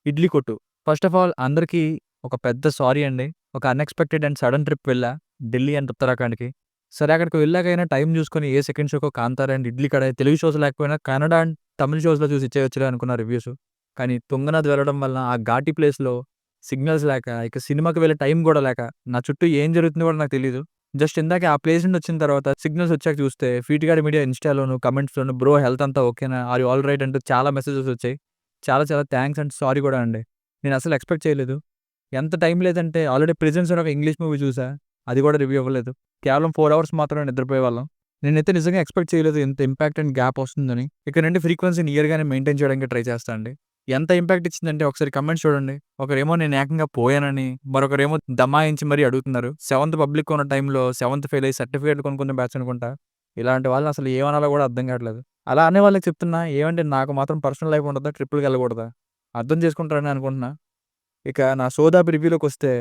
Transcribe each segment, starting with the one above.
ఇడ్లీ కొట్టు. First of all అందరికీ ఒక పెద్ద సారీ అండి. ఒక అన్‌ఎక్స్‌పెక్టెడ్ అండ్ సడెన్ ట్రిప్ వెళ్ళా. ఢిల్లీ అండ్ ఉత్తరాఖండ్‌కి. సరే అక్కడికి వెళ్ళాకైనా టైం చూసుకొని ఏ సెకండ్ షోకో 'కాంతార' అండ్ 'ఇడ్లీ కడాయి' తెలుగు షోస్ లేకపోయినా కన్నడ అండ్ తమిళ్ షోస్‌లో చూసి ఇచ్చేయొచ్చులే అనుకున్న రివ్యూస్. కానీ తుంగనాథ్ వెళ్ళడం వలన ఆ ఘాటీ ప్లేస్‌లో సిగ్నల్స్ లేక, ఇక సినిమాకి వెళ్ళే టైం గూడా లేక, నా చుట్టూ ఏం జరుగుతుందో కూడా నాకు తెలీదు. జస్ట్ ఇందాకే ఆ ప్లేస్ నుండి వచ్చిన తర్వాత సిగ్నల్స్ వచ్చాక చూస్తే ఫీట్‌గాడి మీడియా ఇన్‌స్టాలోను, కమెంట్స్‌లోను బ్రో హెల్త్ అంతా ఓకేనా? ఆర్ యూ ఆల్ రైట్ అంటూ చాలా మెసేజెస్ వచ్చాయి. చాలా చాలా థాంక్స్ అండ్ సారీ గూడా అండి. నేనసలు ఎక్స్‌పెక్ట్ చేయలేదు. ఎంత టైం లేదంటే ఆల్రెడీ 'ప్రిజన్స్' అని ఒక ఇంగ్లీష్ మూవీ చూసా. అది గూడా రివ్యూ ఇవ్వలేదు. కేవలం 4 అవర్స్ మాత్రమే నిద్రపోయేవాళ్ళం. నేనైతే నిజంగా ఎక్స్‌పెక్ట్ చేయలేదు ఇంత ఇంపాక్ట్ అండ్ గ్యాప్ వస్తుందని. ఇక నుండి ఫ్రీక్వెన్సీని ఇయర్‌గానే మెయింటైన్ చేయడానికి ట్రై చేస్తా అండి. ఎంత ఇంపాక్ట్ ఇచ్చిందంటే ఒకసారి కామెంట్స్ చూడండి. ఒకరేమో నేను ఏకంగా పోయానని, మరొకరేమో దమాయించి మరీ అడుగుతున్నారు. సెవెంత్ పబ్లిక్ ఉన్న టైంలో సెవెంత్ ఫెయిల్ అయ్యి సర్టిఫికేట్‌లు కొనుక్కున్న బ్యాచ్ అనుకుంటా. ఇలాంటి వాళ్ళని అసలు ఏమనాలో గూడా అర్థం కావట్లేదు. అలా అనే వాళ్ళకి చెప్తున్నా, ఏవండీ నాకు మాత్రం పర్సనల్ లైఫ్ ఉండదా? ట్రిప్పులకెళ్ళకూడదా? అర్థం చేసుకుంటారని అనుకుంటున్నా. ఇక నా సోదాపి రివ్యూలోకొస్తే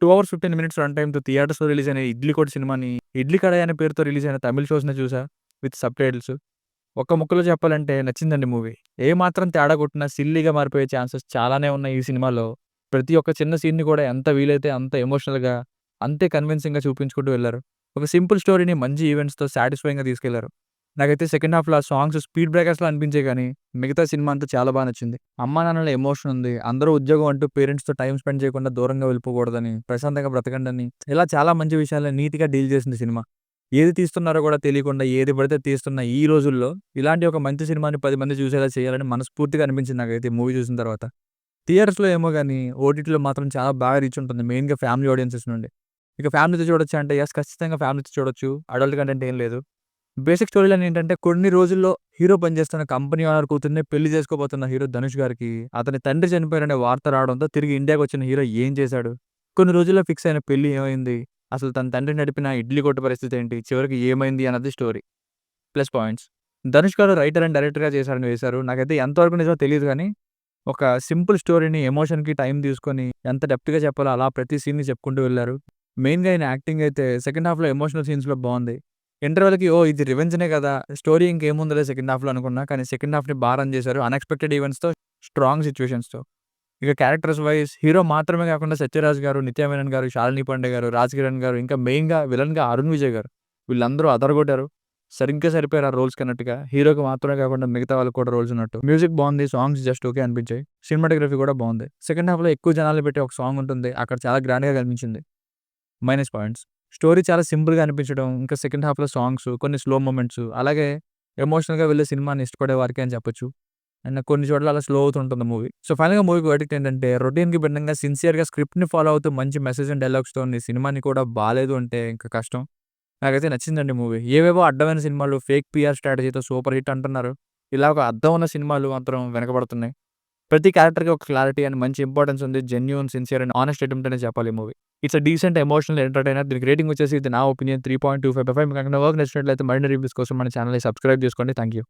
2 అవర్స్ 15 మినిట్స్ రన్ టైమ్‌తో థియేటర్స్‌లో రిలీజ్ అయిన 'ఇడ్లీ కొట్టు' సినిమాని 'ఇడ్లీ కడాయి' అనే పేరుతో రిలీజ్ అయిన తమిళ్ షోస్‌నే చూసా విత్ సబ్‌టైటిల్స్. ఒక్క ముక్కలో చెప్పాలంటే నచ్చిందండి మూవీ. ఏ మాత్రం తేడా కొట్టినా సిల్లీగా మారిపోయే ఛాన్సెస్ చాలానే ఉన్నాయి ఈ సినిమాలో. ప్రతి ఒక్క చిన్న సీన్‌ని కూడా ఎంత వీలైతే అంత ఎమోషనల్‌గా, అంతే కన్విన్సింగ్‌గా చూపించుకుంటూ వెళ్లారు. ఒక సింపుల్ స్టోరీని మంచి ఈవెంట్స్‌తో సాటిస్ఫైయింగ్‌గా తీసుకెళ్లారు. నాకైతే సెకండ్ హాఫ్‌లో ఆ సాంగ్స్ స్పీడ్ బ్రేకర్స్‌లా అనిపించాయి గానీ, మిగతా సినిమా అంతా చాలా బా నచ్చింది. అమ్మానాన్నల ఎమోషన్ ఉంది. అందరూ ఉద్యోగం అంటూ పేరెంట్స్‌తో టైమ్ స్పెండ్ చేయకుండా దూరంగా వెళ్ళిపోకూడదని, ప్రశాంతంగా బ్రతకండని, ఇలా చాలా మంచి విషయాలను నీట్‌గా డీల్ చేసింది సినిమా. ఏది తీస్తున్నారో కూడా తెలియకుండా ఏది పడితే తీస్తున్న ఈ రోజుల్లో, ఇలాంటి ఒక మంచి సినిమాని 10 మంది చూసేలా చేయాలని మనస్ఫూర్తిగా అనిపించింది నాకైతే ఈ మూవీ చూసిన తర్వాత. థియేటర్స్‌లో ఏమో గాని, ఓటీటీలో మాత్రం చాలా బాగా రీచ్ ఉంటుంది. మెయిన్‌గా ఫ్యామిలీ ఆడియన్సెస్ నుండి. ఇక ఫ్యామిలీతో చూడొచ్చా అంటే యెస్ ఖచ్చితంగా ఫ్యామిలీతో చూడొచ్చు. అడల్ట్ కంటెంట్ ఏం లేదు. బేసిక్ స్టోరీ లైన్ ఏంటంటే కొన్ని రోజుల్లో హీరో పనిచేస్తున్న కంపెనీ ఓనర్ కూతుర్నే పెళ్లి చేసుకోబోతున్న హీరో ధనుష్ గారికి అతని తండ్రి చనిపోయారనే వార్త రావడంతో తిరిగి ఇండియాకొచ్చిన హీరో ఏం చేశాడు? కొన్ని రోజుల్లో ఫిక్స్ అయిన పెళ్లి ఏమైంది? అసలు తన తండ్రి నడిపిన ఇడ్లీ కొట్టు పరిస్థితి ఏంటి? చివరికి ఏమైంది అన్నది స్టోరీ. Plus points. ధనుష్ గారు రైటర్ అండ్ డైరెక్టర్‌గా చేశారని వేశారు. నాకైతే ఎంతవరకు నిజమో తెలీదు గానీ, ఒక సింపుల్ స్టోరీని ఎమోషన్‌కి టైం తీసుకొని ఎంత డెప్త్‌గా చెప్పాలో అలా ప్రతి సీన్‌ని చెప్పుకుంటూ వెళ్లారు. మెయిన్‌గా ఆయన యాక్టింగ్ అయితే సెకండ్ హాఫ్‌లో ఎమోషనల్ సీన్స్‌లో బావుంది. ఇంటర్వెల్‌కి ఓహ్! ఇది రివెంజనే కదా! స్టోరీ ఇంకేముందిలే సెకండ్ హాఫ్‌లో అనుకున్నా. కానీ సెకండ్ హాఫ్‌ని బా రన్ చేశారు. అన్‌ఎక్స్‌పెక్టెడ్ ఈవెంట్స్‌తో, స్ట్రాంగ్ సిట్యుయేషన్స్‌తో. ఇక క్యారెక్టర్స్ వైస్ హీరో మాత్రమే కాకుండా 'సత్యరాజ్' గారు, 'నిత్య మేనన్' గారు, 'శాలిని పాండే' గారు, 'రాజ్ కిరణ్' గారు, ఇంకా మెయిన్‌గా విలన్‌గా 'అరుణ్ విజయ్' గారు. వీళ్ళందరూ అదరగొట్టారు. సరిగ్గా సరిపోయారు ఆ రోల్స్‌కన్నట్టుగా. హీరోకి మాత్రమే కాకుండా మిగతా వాళ్ళకి కూడా రోల్స్ ఉన్నట్టు. మ్యూజిక్ బావుంది. సాంగ్స్ జస్ట్ ఓకే అనిపించాయి. సినిమాటోగ్రఫీ కూడా బావుంది. సెకండ్ హాఫ్‌లో ఎక్కువ జనాల్ని పెట్టి ఒక సాంగ్ ఉంటుంది. అక్కడ చాలా గ్రాండ్‌గా కనిపించింది. Minus points. స్టోరీ చాలా సింపుల్‌గా అనిపించడం, ఇంకా సెకండ్ హాఫ్‌లో సాంగ్స్, కొన్ని స్లో మొమెంట్స్, అలాగే ఎమోషనల్‌గా వెళ్ళే సినిమాని ఇష్టపడే వారికే అని చెప్పొచ్చు. అండ్ కొన్ని చోట్ల అలా స్లో అవుతుంటుంది మూవీ. సో, ఫైనల్‌గా మూవీకి వర్డిక్ట్ ఏంటంటే రొటీన్‌కి భిన్నంగా సిన్సియర్‌గా స్క్రిప్ట్‌ని ఫాలో అవుతూ మంచి మెసేజ్ అండ్ డైలాగ్స్‌తోని సినిమాని కూడా బాలేదు అంటే ఇంక కష్టం. నాకైతే నచ్చిందండి మూవీ. ఏవేవో అడ్డమైన సినిమాలు ఫేక్ పీఆర్ స్ట్రాటజీతో సూపర్ హిట్ అంటున్నారు. ఇలా ఒక అర్థం ఉన్న సినిమాలు మాత్రం వెనకబడుతున్నాయి. ప్రతి క్యారెక్టర్‌కి ఒక క్లారిటీ అండ్ మంచి ఇంపార్టెన్స్ ఉంది. Genuine, sincere and honest attempt అనే చెప్పాలి ఈ movie. It's a decent emotional entertainer. దీనికి రేటింగ్ వచ్చేసి ఇది నా ఒపీనియన్ 3.25/5. మీకు గనుక వర్క్ నచ్చినట్లయితే మరిన్ని రివ్యూస్ కోసం మన ఛానెల్‌ని సబ్స్క్రైబ్ చేసుకోండి. Thank you.